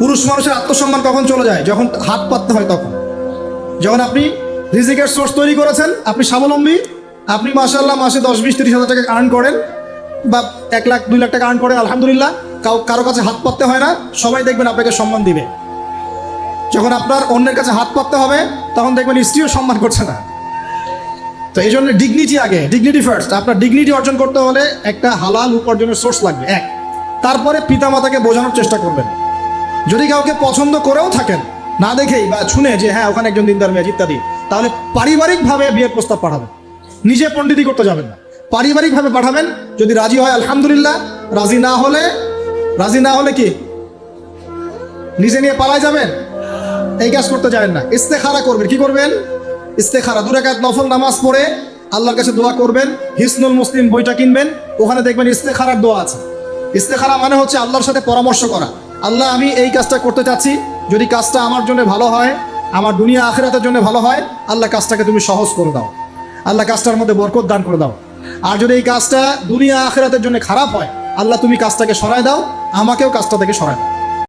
পুরুষ মানুষের আত্মসম্মান কখন চলে যায়? যখন হাত পাততে হয় তখন। যখন আপনি রিজিকের সোর্স তৈরি করেছেন, আপনি স্বাবলম্বী, আপনি মাশাআল্লাহ মাসে 10-20-30 হাজার টাকা আর্ন করেন বা 1 লাখ 2 লাখ টাকা আর্ন করেন, আলহামদুলিল্লাহ, কারো কাছে হাত পাততে হয় না, সবাই দেখবেন আপনাকে সম্মান দিবে। যখন আপনার অন্যের কাছে হাত পাততে হবে তখন দেখবেন স্ত্রীও সম্মান করছে না। তো এই জন্য ডিগনিটি আগে, ডিগনিটি ফার্স্ট। আপনার ডিগনিটি অর্জন করতে হলে একটা হালাল উপার্জনের সোর্স লাগবে, এক। তারপরে পিতামাতাকে বোঝানোর চেষ্টা করবেন। যদি কাউকে পছন্দ করেও থাকেন না দেখেই বা শুনে যে হ্যাঁ ওখানে একজন দিনদার মেয়ে ইত্যাদি, তাহলে পারিবারিকভাবে বিয়ের প্রস্তাব পাঠাবেন, নিজে পণ্ডিতি করতে যাবেন না, পারিবারিকভাবে পাঠাবেন। যদি রাজি হয় আলহামদুলিল্লাহ, রাজি না হলে কি নিজে নিয়ে পালায় যাবেন? এই কাজ করতে যাবেন না। ইস্তেখারা করবেন। কি করবেন? ইস্তেখারা 2 রাকাত নফল নামাজ পড়ে আল্লাহর কাছে দোয়া করবেন। হিসনুল মুসলিম বইটা কিনবেন, ওখানে দেখবেন ইস্তেখারার দোয়া আছে। ইস্তেখারা মানে হচ্ছে আল্লাহর সাথে পরামর্শ করা। আল্লাহ, আমি এই কাজটা করতে চাচ্ছি, যদি কাজটা আমার জন্য ভালো হয়, আমার দুনিয়া আখিরাতের জন্য ভালো হয়, আল্লাহ কাজটাকে তুমি সহজ করে দাও, আল্লাহ কাজটার মধ্যে বরকত দান করে দাও। আর যদি এই কাজটা দুনিয়া আখিরাতের জন্য খারাপ হয়, আল্লাহ তুমি কাজটাকে সরায় দাও, আমাকেও কাজটা থেকে সরায় দাও।